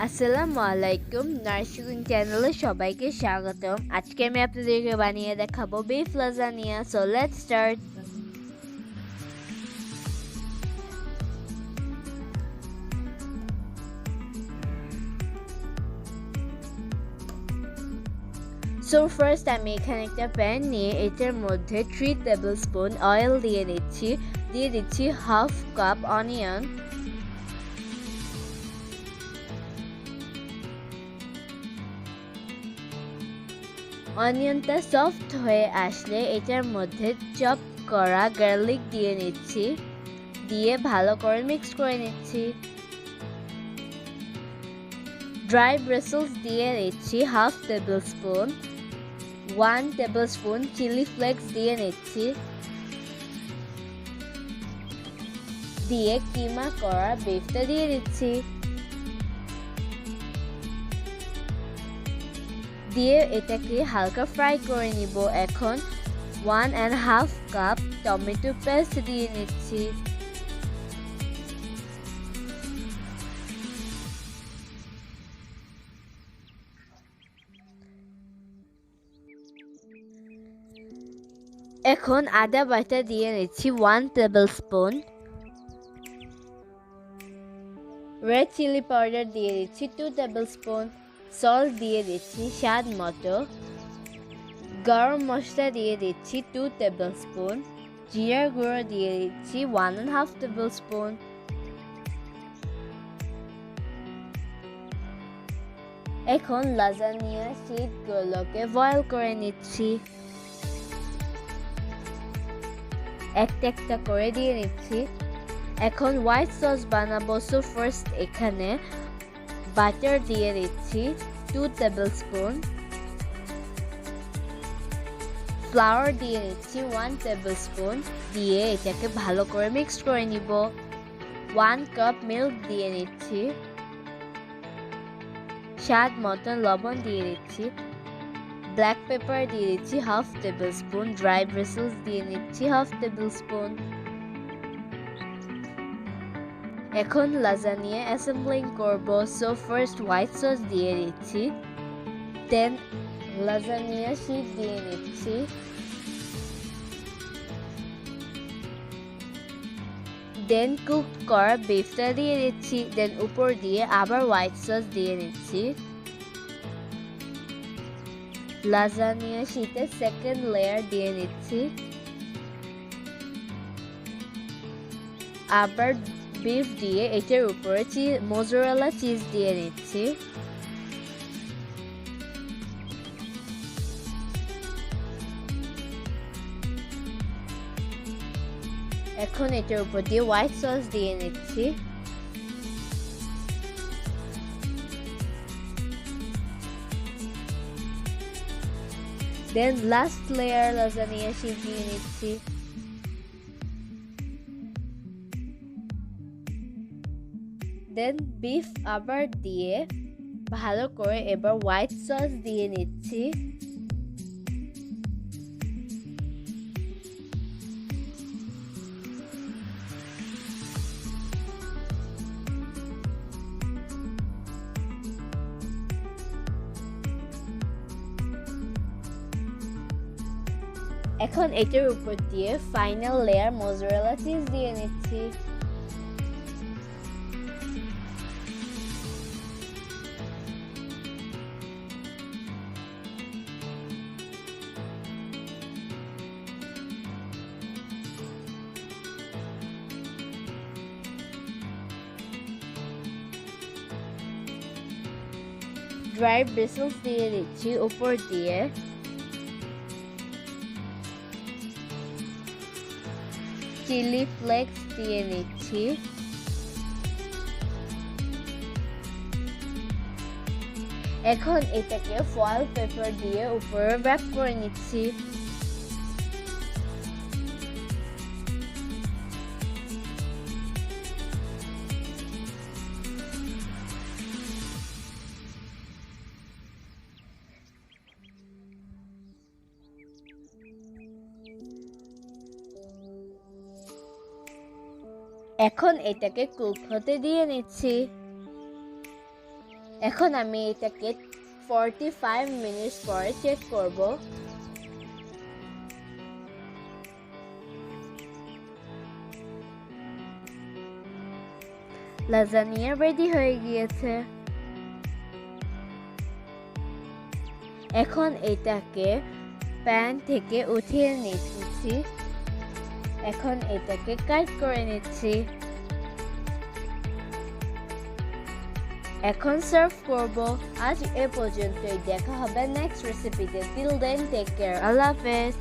আসসালামু আলাইকুম নার্সিং চ্যানেলে সবাইকে স্বাগতম। আজকে আমি আপনাদেরকে বানিয়ে দেখাবো beef lasagna. So let's start. So first আমি এখানে একটা প্যান নিয়ে এটার মধ্যে 3 টেবিলস্পুন অয়েল দিয়ে দিচ্ছি হাফ কাপ অনিয়ন, অনিয়নটা সফট হয়ে আসলে এটার মধ্যে চপ করা গার্লিক দিয়ে ভালো করে মিক্স করে নিচ্ছি। ড্রাই ব্রাসেলস দিয়ে নিচ্ছি half tablespoon, 1 tablespoon chilli flakes দিয়ে নিচ্ছি, দিয়ে কিমা করা বিফটা দিয়ে দিচ্ছি, দিয়ে এটাকে হালকা ফ্রাই করে নিব। এখন 1.5 কাপ টমেটো পেস্ট দিয়ে নিচ্ছি, এখন আদা বাটা দিয়ে নিচ্ছি 1 টেবিলস্পুন, রেড চিলি পাউডার দিয়ে দিচ্ছি 2 টেবিলস্পুন, সল্ট দিয়ে দিচ্ছি স্বাদ মতো, গরম মশলা দিয়ে দিচ্ছি 2 টেবিলস্পুন, জিরার গুঁড়ো দিয়ে দিচ্ছি 1.5 টেবিলস্পুন। এখন লাজানিয়া শীটগুলোকে বয়েল করে নিচ্ছি, একটা করে দিয়ে নিচ্ছি। এখন হোয়াইট সস বানাবো। সো ফার্স্ট এখানে বাটার দিয়ে দিচ্ছি 2 টেবিলস্পুন, ফ্লাওয়ার দিয়ে নিচ্ছি 1 টেবিলস্পুন, দিয়ে এটাকে ভালো করে মিক্স করে নিব। 1 কাপ মিল্ক দিয়ে নিচ্ছি, স্বাদ মতন লবণ দিয়ে দিচ্ছি, ব্ল্যাক পেপার দিয়ে দিচ্ছি হাফ টেবিলস্পুন, ড্রাই ব্রাসেলস দিয়ে নিচ্ছি হাফ টেবিলস্পুন। এখন লাজানিয়া অ্যাসেম্বলিং করব। সো ফার্স্ট হোয়াইট সস দিয়ে দিচ্ছি, দেন লাজানিয়া শীট দিয়ে নিচ্ছি, দেন কুক করা বিফটা দিয়ে দিচ্ছি, দেন উপর দিয়ে আবার হোয়াইট সস দিয়ে নিচ্ছি। লাজানিয়া শীটের সেকেন্ড লেয়ার দিয়ে নিচ্ছি, আবার বিফ দিয়ে এটার উপরে মোজারেলা চিজ দিয়ে নিচ্ছি। এখন এটার উপর দিয়ে হোয়াইট সস দিয়ে নিচ্ছি, দেন লাস্ট লেয়ার লাজানিয়া শীট দিয়ে নিচ্ছি। দেন বিফ আবার দিয়ে ভালো করে এবার হোয়াইট সস দিয়ে নিচ্ছি। এখন এটার উপর দিয়ে ফাইনাল লেয়ার মোজারেলা চিজ দিয়ে নিচ্ছি। ড্রাই ব্রাসেলস দিয়ে দিচ্ছি উপর দিয়ে, চিলি ফ্লেক্স দিয়ে নিচ্ছি, এখন এটাকে ফয়েল পেপার দিয়ে উপরে র‍্যাপ করে নিচ্ছি। এখন এটাকে কুক হতে দিয়ে নিচ্ছি। এখন আমি এটাকে 45 মিনিটস পরে চেক করব। লাজানিয়া রেডি হয়ে গিয়েছে। এখন এটাকে প্যান থেকে উঠিয়ে নিচ্ছি। এখন এটাকে কাট করে নিচ্ছি। এখন সার্ভ করব। আজ এ পর্যন্তই, দেখা হবে নেক্সট রেসিপিতে। টিল দেন টেক কেয়ার, আল্লাহ হাফেজ।